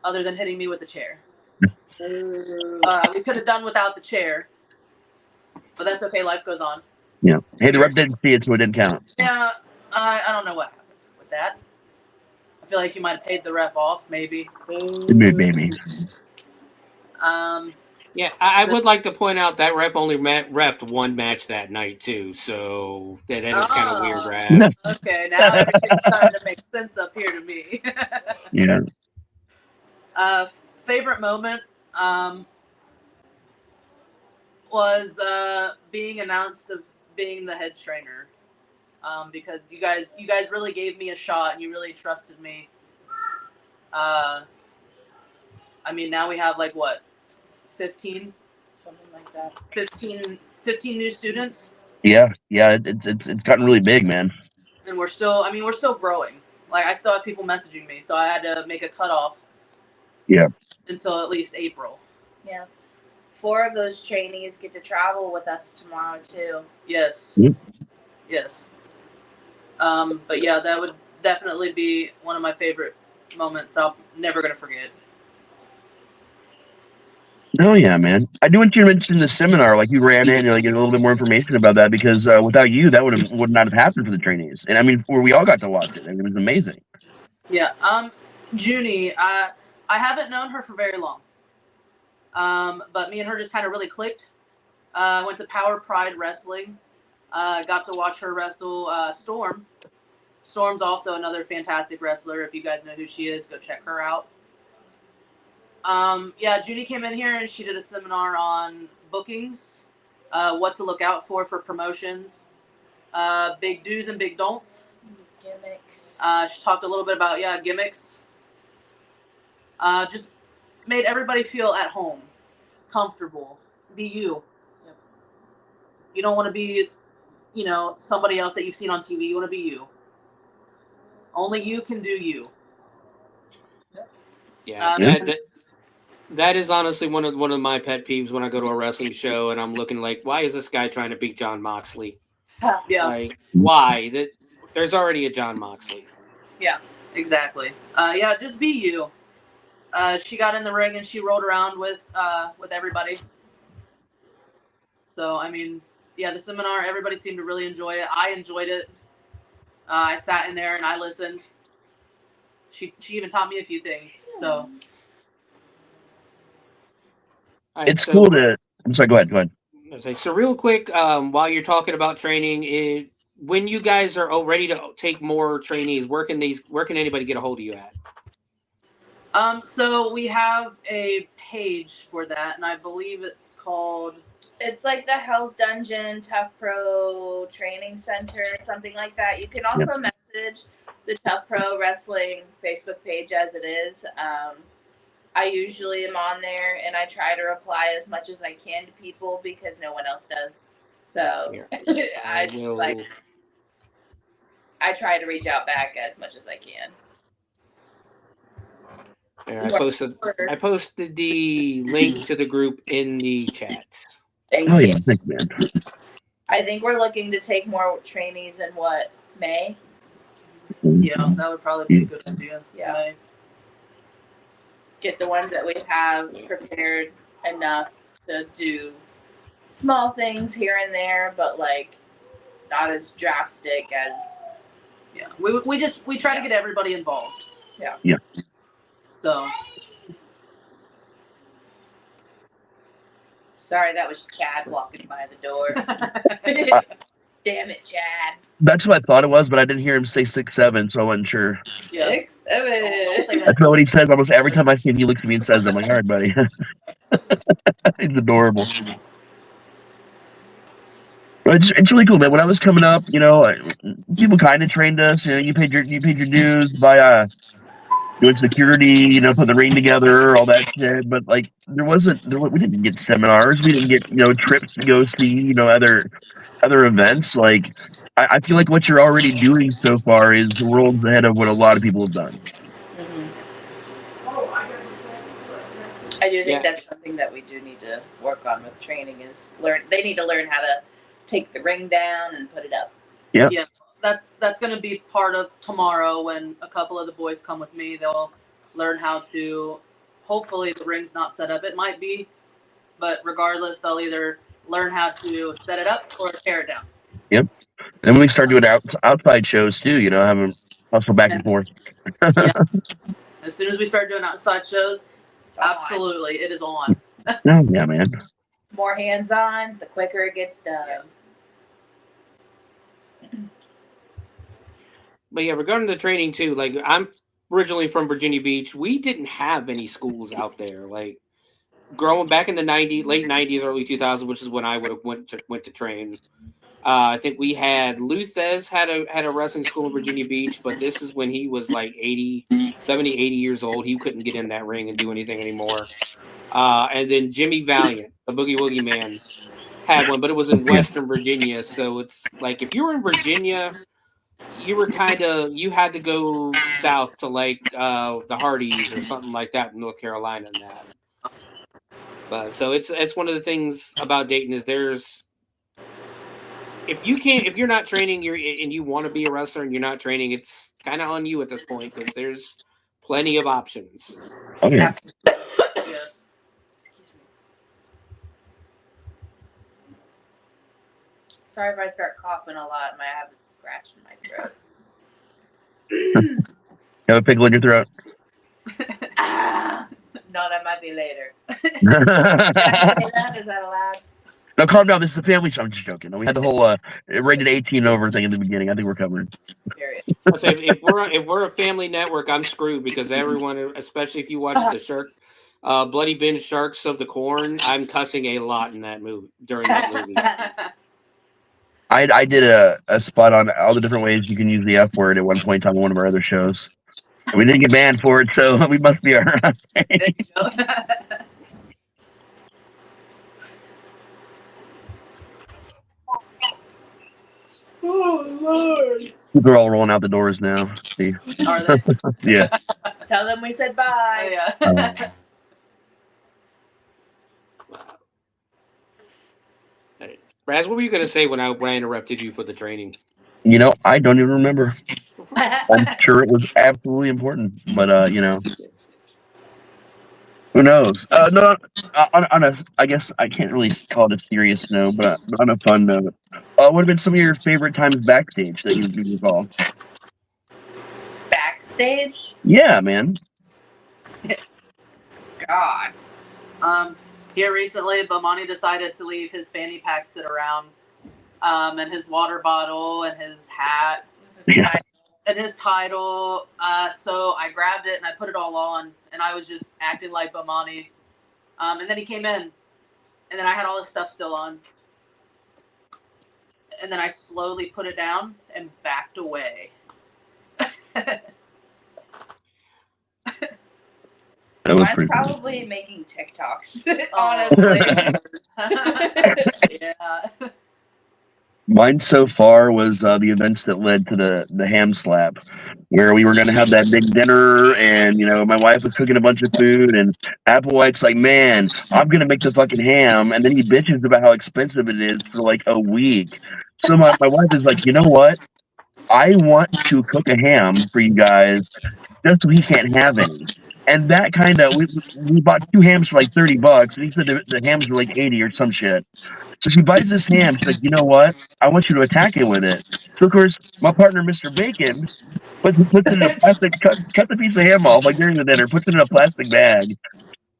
Other than hitting me with the chair. We could have done without the chair. but that's okay. Life goes on.
Yeah. Hey, the rep didn't see it, so it didn't count.
Yeah, I don't know what happened with that. I feel like you might have paid the ref off, maybe.
Maybe.
Yeah, I would like to point out that rep only repped one match that night too, so that is kind of weird, Raf.
Okay, now everything's starting to make sense up here to me.
Yeah.
Favorite moment was being announced of being the head trainer, because you guys really gave me a shot and you really trusted me. I mean, now we have like what, 15?
Something like that.
15 new students.
Yeah. It's gotten really big, man.
And we're still growing. Like, I still have people messaging me, so I had to make a cutoff.
Yeah.
Until at least April.
Yeah. 4 of those trainees get to travel with us tomorrow too.
Yes.
Yep.
Yes. But yeah, that would definitely be one of my favorite moments I'm never gonna forget.
Oh yeah, man. I do want you to mention the seminar. Like, you ran in, like, get a little bit more information about that, because without you, that would not have happened for the trainees. And I mean, we all got to watch it, and it was amazing.
Yeah. Junie, I haven't known her for very long. But me and her just kind of really clicked. Went to Power Pride Wrestling. Got to watch her wrestle Storm. Storm's also another fantastic wrestler. If you guys know who she is, go check her out. Yeah, Junie came in here and she did a seminar on bookings, what to look out for promotions, big do's and big don'ts.
Gimmicks.
She talked a little bit about, gimmicks. Just made everybody feel at home, comfortable. Be you.
Yep.
You don't want to be, somebody else that you've seen on TV. You want to be you. Only you can do you.
Yeah, that is honestly one of my pet peeves when I go to a wrestling show and I'm looking like, why is this guy trying to beat John Moxley?
Yeah.
Like, why? There's already a John Moxley.
Yeah, exactly. Yeah, just be you. She got in the ring and she rolled around with everybody. So, I mean, yeah, the seminar, everybody seemed to really enjoy it. I enjoyed it. I sat in there and I listened. She even taught me a few things. So
It's cool to. I'm sorry. Go ahead.
So real quick, while you're talking about training, when you guys are ready to take more trainees, where can anybody get a hold of you at?
So we have a page for that, and I believe it's called.
It's like the Hell's Dungeon TUFF Pro Training Center, something like that. You can also message the TUFF Pro Wrestling Facebook page as it is. I usually am on there, and I try to reply as much as I can to people because no one else does. So I try to reach out back as much as I can.
Yeah, I posted the link to the group in the chat.
Thank you.
Yeah, thanks, man.
I think we're looking to take more trainees in May?
Yeah, that would probably be a good idea.
Yeah.
May.
Get the ones that we have prepared enough to do small things here and there, but like not as drastic as.
Yeah, we try to get everybody involved.
Yeah.
Yeah.
So.
Sorry, that was Chad walking by the door. Damn it, Chad.
That's what I thought it was, but I didn't hear him say 6'7", so I wasn't sure.
Yeah.
6'7".
That's what he says almost every time I see him. He looks at me and says, "I'm like, all right, buddy." He's adorable. But it's really cool, man. When I was coming up, people kind of trained us. You paid your dues by doing security, put the ring together, all that shit. But like, we didn't get seminars. We didn't get trips to go see other events. Like, I feel like what you're already doing so far is worlds ahead of what a lot of people have done.
I do think that's something that we do need to work on with training is they need to learn how to take the ring down and put it up.
Yeah.
Yeah. That's going to be part of tomorrow when a couple of the boys come with me. They'll learn how to, hopefully the ring's not set up. It might be, but regardless, they'll either learn how to set it up or tear it down.
Yep. And we start doing outside shows too, you know, having hustle back and forth.
Yeah. As soon as we start doing outside shows, absolutely, it is on.
Oh, yeah, man.
More hands-on, the quicker it gets done.
But yeah, regarding the training too, like I'm originally from Virginia Beach. We didn't have any schools out there. Like growing back in the late 90s, early 2000s, which is when I would have went to train. I think we had Luthez had a wrestling school in Virginia Beach, but this is when he was like 70, 80 years old. He couldn't get in that ring and do anything anymore. And then Jimmy Valiant, the Boogie Woogie Man, had one, but it was in Western Virginia. So it's like if you were in Virginia, you had to go south to like the Hardys or something like that in North Carolina and that. But so it's one of the things about Dayton is if you're not training, and you want to be a wrestler and you're not training, it's kind of on you at this point because there's plenty of options.
Oh yeah.
Yes.
Sorry if I start coughing a lot. I have a scratch in my throat.
You have a pickle in your throat.
No, that might be later. Can I say that? Is that allowed?
No, calm down. This is a family show. I'm just joking. We had the whole rated 18 over thing in the beginning. I think we're covered.
Period.
So if we're a family network, I'm screwed because everyone, especially if you watch the Shark, Bloody Binge Sharks of the Corn, I'm cussing a lot in that movie during that movie.
I did a spot on all the different ways you can use the F word at one point on one of our other shows. And we didn't get banned for it, so we must be all right.
Oh, Lord.
People are all rolling out the doors now. See?
Are they?
Yeah.
Tell them we said bye.
Yeah.
Raz, what were you going to say when I interrupted you for the training?
You know, I don't even remember. I'm sure it was absolutely important, but you know, who knows? No, on a, I guess I can't really call it a serious note, but on a fun note, what have been some of your favorite times backstage that you recall?
Backstage?
Yeah, man.
God.
Here recently, Bomani decided to leave his fanny pack sit around, and his water bottle and his hat.
Yeah.
And his title, so I grabbed it and I put it all on, and I was just acting like Bomani. And then he came in, and then I had all his stuff still on. And then I slowly put it down and backed away.
Mine's probably making TikToks, honestly.
Yeah.
Mine so far was the events that led to the ham slap, where we were going to have that big dinner, and you know, my wife was cooking a bunch of food, and Applewhite's like, "Man, I'm going to make the fucking ham," and then he bitches about how expensive it is for like a week. So my wife is like, "You know what? I want to cook a ham for you guys, just so he can't have any." And that kind of we bought 2 hams for like $30, and he said the hams were like 80 or some shit. So she buys this ham. She's like, "You know what? I want you to attack it with it." So of course, my partner, Mr. Bacon, puts it in a plastic, cut the piece of ham off like during the dinner, puts it in a plastic bag.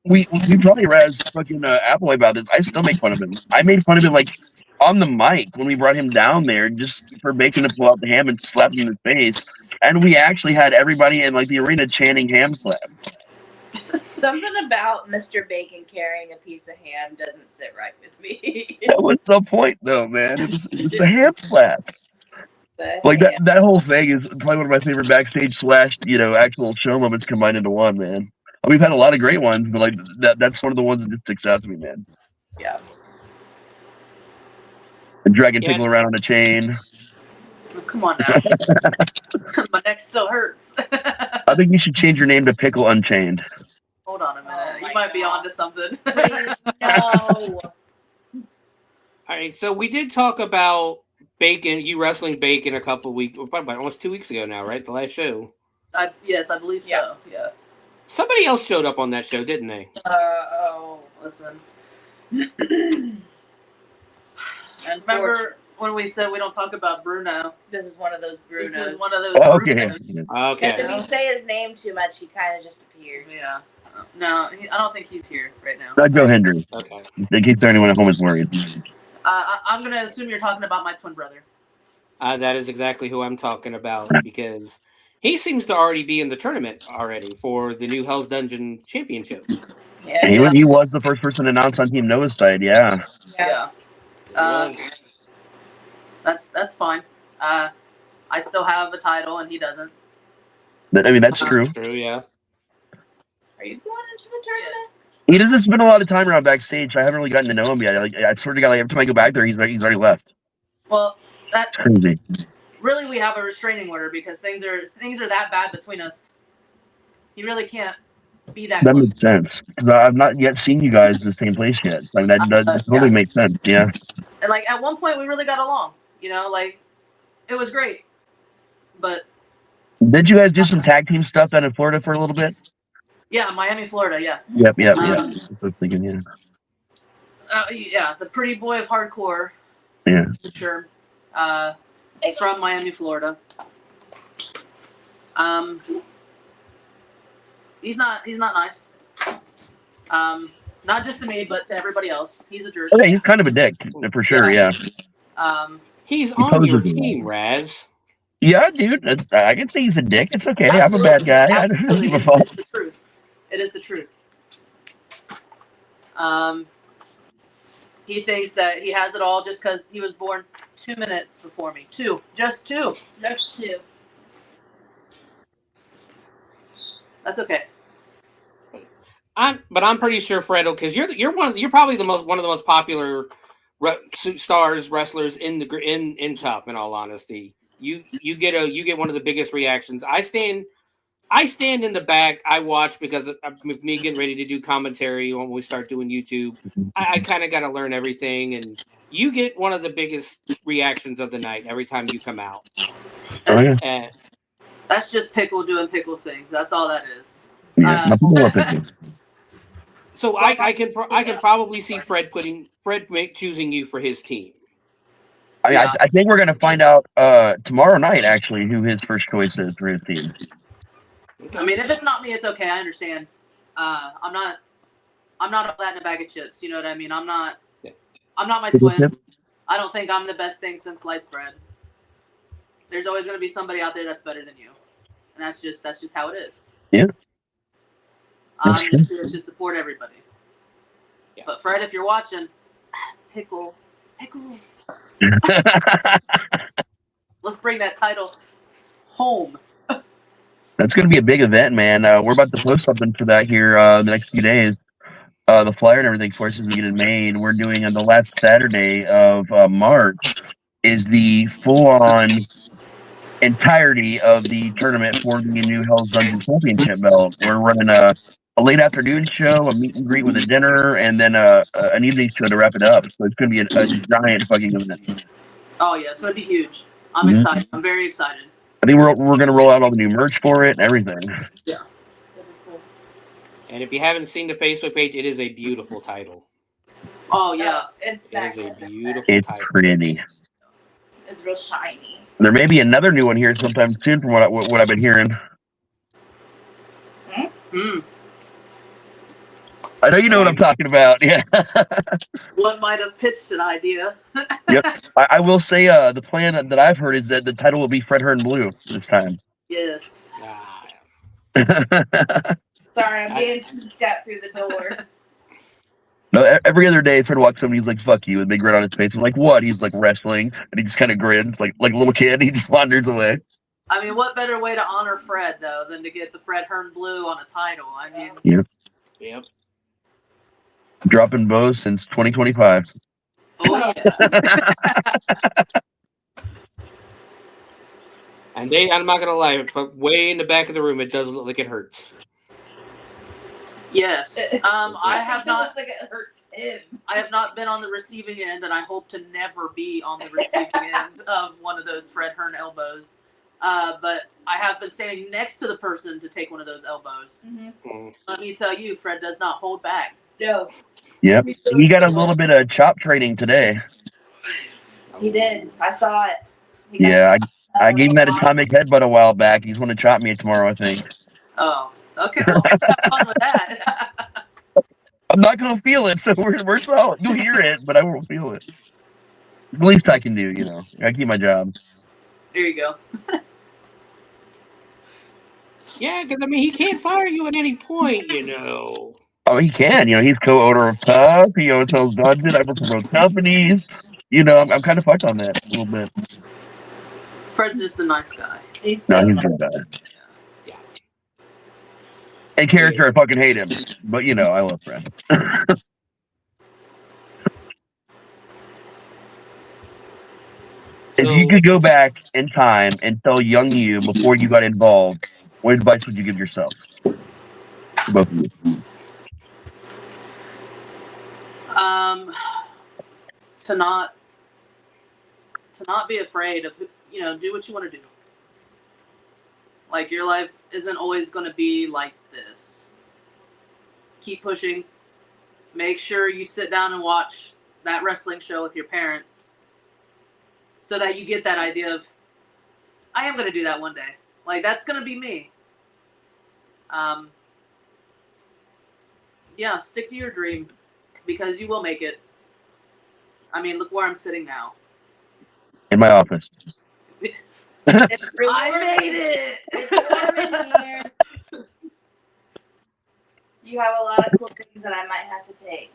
We probably razzed fucking Applewhite about this. I still make fun of him. I made fun of him like on the mic when we brought him down there just for Bacon to pull out the ham and slap him in the face. And we actually had everybody in like the arena chanting ham slap.
Something about Mr. Bacon carrying a piece of ham doesn't sit right with me.
That was the point, though, man. It was the ham slap. Like that whole thing is probably one of my favorite backstage / actual show moments combined into one, man. We've had a lot of great ones, but like that's one of the ones that just sticks out to me, man.
Yeah.
And dragging Pickle around on a chain.
Oh, come on now. My neck still hurts.
I think you should change your name to Pickle Unchained.
Hold on a minute. You might be onto something.
Please, no.
All right, so we did talk about Bacon, you wrestling Bacon a couple weeks, probably almost 2 weeks ago now, right? The last show.
Yes, I believe so. Yeah.
Somebody else showed up on that show, didn't they?
Listen.
And
Remember when we said we don't talk about Bruno?
this is one of those Brunos.
This is one of those
Okay.
Brunos.
Okay.
Because if you say his name too much, he kind of just appears.
Yeah. No, I don't think he's here right now.
Not Joe Hendry.
Okay.
In case anyone at home is worried.
I'm going to assume you're talking about my twin brother.
That is exactly who I'm talking about because he seems to already be in the tournament already for the new Hell's Dungeon Championship.
Yeah.
He was the first person announced on Team Noah's side, yeah.
Yeah. That's fine. I still have a title and he doesn't.
I mean, that's true.
True, yeah.
Are you going into the tournament?
He doesn't spend a lot of time around backstage. I haven't really gotten to know him yet. I swear to God, every time I go back there, he's already left.
Well,
It's crazy.
really we have a restraining order because things are that bad between us. He really can't be that
That
close.
makes sense. Because I've not yet seen you guys in the same place yet. Like that totally makes sense. Yeah.
And like at one point we really got along. You know, like it was great. But
Did you guys do some tag team stuff down in Florida for a little bit?
yeah, Miami, Florida, yeah.
Yep. That's what I was thinking, yeah.
Yeah, the pretty boy of hardcore.
Yeah.
For sure. He's from Miami, Florida. He's not nice. Not just to me, but to everybody else. He's a jerk.
Okay, he's kind of a dick, for sure, yeah.
He's
He
on your
poses
team, Raz.
Yeah, dude. I can say he's a dick. It's okay. I'm a bad guy. I don't give a fuck.
It's the truth. It is the truth. He thinks that he has it all just because he was born 2 minutes before me. Just two.
There's two.
That's okay.
I'm pretty sure Fredo, because you're probably one of the most popular stars wrestlers in TUFF. In all honesty, you get one of the biggest reactions. I stand in the back. I watch because of me getting ready to do commentary when we start doing YouTube. I kind of got to learn everything, and you get one of the biggest reactions of the night every time you come out.
Oh, yeah.
That's just Pickle doing Pickle things. That's all that is.
Yeah, people love Pickle.
So I can probably see Fred choosing you for his team.
I think we're gonna find out tomorrow night actually who his first choice is for his team.
I mean, if it's not me, it's okay. I understand. I'm not all that in a bag of chips. You know what I mean? I'm not my twin. I don't think I'm the best thing since sliced bread. There's always going to be somebody out there that's better than you, and that's just how it is.
Yeah.
I'm just here to support everybody.
Yeah.
But Fred, if you're watching, Pickle. Let's bring that title home.
That's going to be a big event, man. We're about to post something for that here the next few days. The flyer and everything for us is getting made. We're doing on the last Saturday of March is the full-on entirety of the tournament for the new Hell's Dungeon Championship belt. We're running a late afternoon show, a meet and greet with a dinner, and then an evening show to wrap it up. So it's going to be a giant fucking event.
Oh yeah, it's going to be huge. I'm excited. I'm very excited.
I think we're going to roll out all the new merch for it and everything.
Yeah.
And if you haven't seen the Facebook page, it is a beautiful title.
Oh yeah,
It is a beautiful
It's
title.
pretty.
It's real shiny.
There may be another new one here sometime soon from what I've been hearing. I know you know what I'm talking about. Yeah.
One might have pitched an idea.
Yep. I will say the plan that I've heard is that the title will be Fred Hearn Blue this time.
Yes.
Sorry, I'm being peeked at through the door.
No, every other day Fred walks up and he's like, "Fuck you," with a big grin on his face. I'm like, "What?" He's like, "Wrestling," and he just kind of grins like a little kid. He just wanders away.
I mean, what better way to honor Fred though than to get the Fred Hearn Blue on a title? I mean,
Yep.
Dropping bows since 2025.
oh yeah.
And I'm not gonna lie, but way in the back of the room, it does look like it hurts.
Yes. I have
It
not.
looks like it hurts him.
I have not been on the receiving end, and I hope to never be on the receiving end of one of those Fred Hearn elbows. But I have been standing next to the person to take one of those elbows.
Mm-hmm.
Let me tell you, Fred does not hold back.
No.
Yep. He got a little bit of chop training today.
He did. I saw it. He got-
Yeah, I gave him that atomic headbutt a while back. He's going to chop me tomorrow, I think.
Oh, okay. Well, have fun with that.
I'm not going to feel it, so we're solid. You'll hear it, but I won't feel it. The least I can do, you know. I keep my job.
There you go.
Yeah, because I mean, he can't fire you at any point, you know.
Oh, he can. You know, he's co-owner of TUFF. He owns Hell's Dungeon. I work for both companies. You know, I'm kind of fucked on that a little bit.
Fred's just a nice guy.
He's so
No, he's
nice.
good guy.
Yeah.
In character, I fucking hate him. But, you know, I love Fred. If you could go back in time and tell young you before you got involved, what advice would you give yourself? Both of you.
To not be afraid of, you know, do what you want to do. Like, your life isn't always going to be like this. Keep pushing. Make sure you sit down and watch that wrestling show with your parents so that you get that idea of, I am going to do that one day. Like, that's going to be me. Yeah, stick to your dream because you will make it. I mean, look where I'm sitting now.
In my office.
It's really
I
warm.
made it!
It's warm in here. You have a lot of cool things that I might have to take.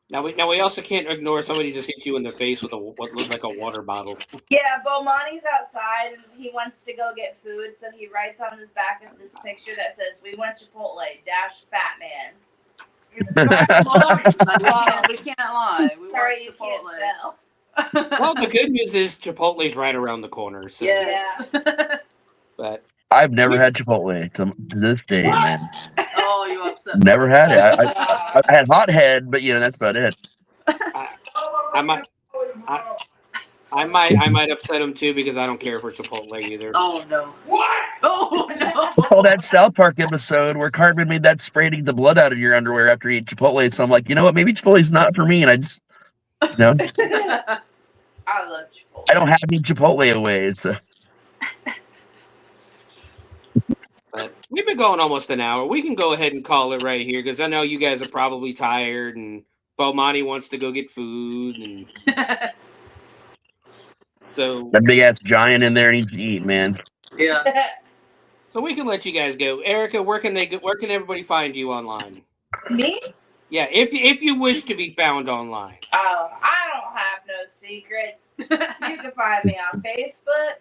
Now we also can't ignore somebody just hit you in the face with what looked like a water bottle.
Yeah, Bomani's outside and he wants to go get food, so he writes on his back of this picture that says, "We want Chipotle, dash fat man." It's not
We can't lie. We
Sorry, you
want
can't
Chipotle.
spell.
Well, the good news is Chipotle's right around the corner. So,
Yes.
but
I've never had Chipotle to this day, man.
Oh, you upset me.
Never had it. I had hot head, but, you know, that's about it.
I might upset him too because I don't care for Chipotle either.
Oh, no. What? Oh, no.
Oh, that South Park episode where Cartman made that spraying the blood out of your underwear after he ate Chipotle. So I'm like, you know what? Maybe Chipotle's not for me. And I just, you know,
I love Chipotle.
I don't have any Chipotle away. So.
But we've been going almost an hour. We can go ahead and call it right here because I know you guys are probably tired and Bomani wants to go get food. And so
That big ass giant in there needs to eat, man.
Yeah.
So we can let you guys go. Ericka, where can everybody find you online?
Me?
Yeah, if you wish to be found online.
Oh, I don't have no secrets. You can find me on Facebook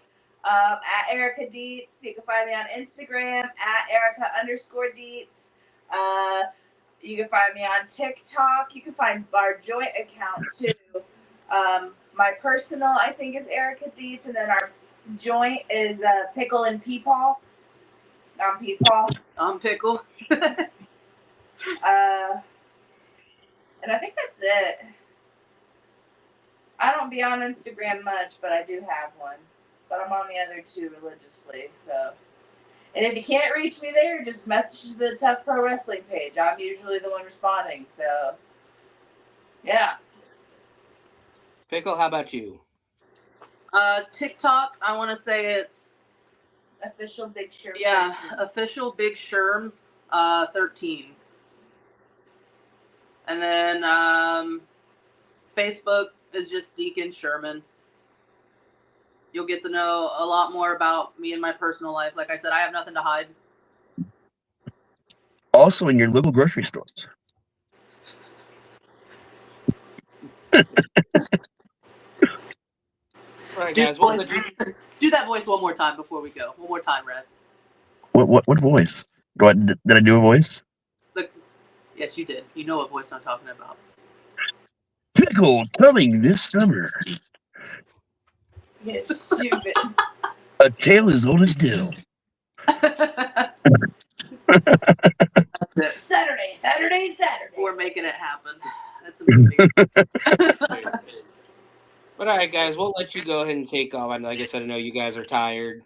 at Ericka Deetz. You can find me on Instagram at Ericka_Deetz. You can find me on TikTok. You can find our joint account too. My personal, I think, is Ericka Deetz, and then our joint is Pickle and Peepaw. I'm Peepaw.
I'm Pickle.
And I think that's it. I don't be on Instagram much, but I do have one. But I'm on the other two religiously, so. And if you can't reach me there, just message the TUFF Pro Wrestling page. I'm usually the one responding, so. Yeah.
Pickle, how about you?
TikTok, I want to say it's
Official Big Sherm.
Yeah, official Big Sherm 13. And then Facebook is just Deacon Sherman. You'll get to know a lot more about me and my personal life. Like I said, I have nothing to hide.
Also in your local grocery stores.
All right, guys.
Do that voice one more time before we go. One more time, Raz.
What voice? Did I do a voice?
Look, yes, you did. You know what voice I'm talking about.
Pickle coming this summer.
You're stupid.
A tale as old as dill.
That's it.
Saturday.
We're making it happen. That's amazing.
But all right, guys, we'll let you go ahead and take off. Like I said, I know you guys are tired.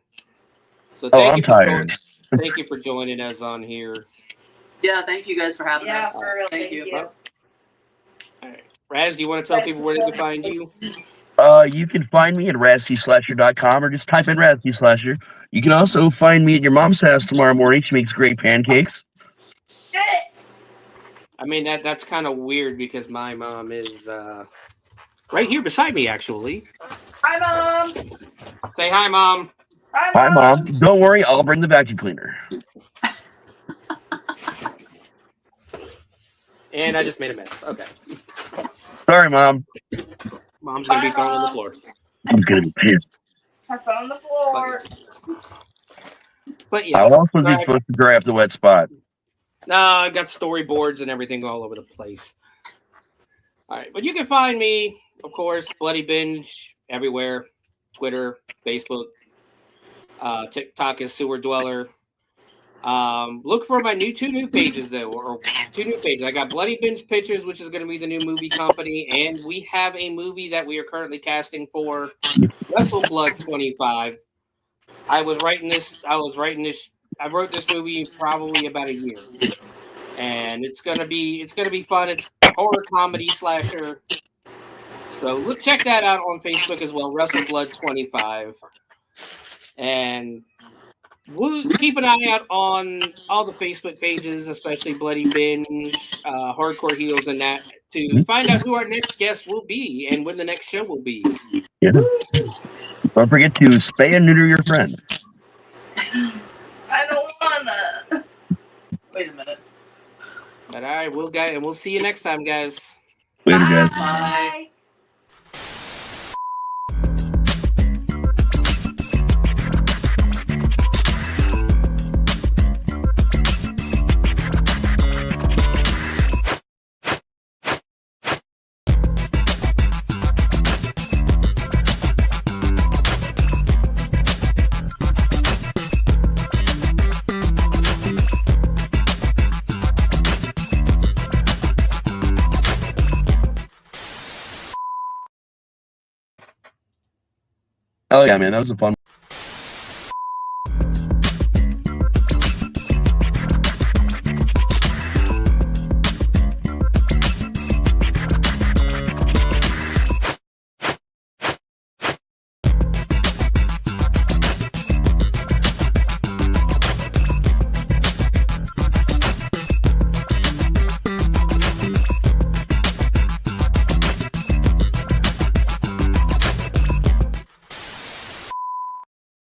So
I'm tired.
Thank you for joining us on here.
Yeah, thank you guys for having us.
Yeah, for real.
Thank you.
All right. Raz, do you want to tell people where they can find you?
You can find me at razzyslasher.com or just type in Razzy Slasher. You can also find me at your mom's house tomorrow morning. She makes great pancakes.
Shit!
I mean, that's kind of weird because my mom is right here beside me, actually.
Hi, Mom!
Say hi, Mom.
Hi, Mom. Don't worry, I'll bring the vacuum cleaner.
And I just made a mess. Okay.
Sorry, Mom.
Mom's going to be thrown on the floor.
I'm going to be pissed.
I found the floor.
But yeah.
I'll also be supposed to dry up the wet spot.
No, I got storyboards and everything all over the place. All right. But you can find me, of course, Bloody Binge everywhere. Twitter, Facebook. TikTok is Sewer Dweller. Look for my two new pages though, or 2 new pages. I got Bloody Binge Pictures, which is going to be the new movie company, and we have a movie that we are currently casting for, Wrestle Blood 25. I wrote this movie probably about a year, and it's gonna be fun. It's horror comedy slasher. So check that out on Facebook as well, Wrestle Blood 25, and we'll keep an eye out on all the Facebook pages, especially Bloody Binge, Hardcore Heels, and that, to find out who our next guest will be and when the next show will be.
Yeah. Don't forget to spay and neuter your friend.
I don't wanna.
Wait a minute.
But all right, we'll see you next time, guys.
Later, guys.
Bye.
Oh yeah, man, that was a fun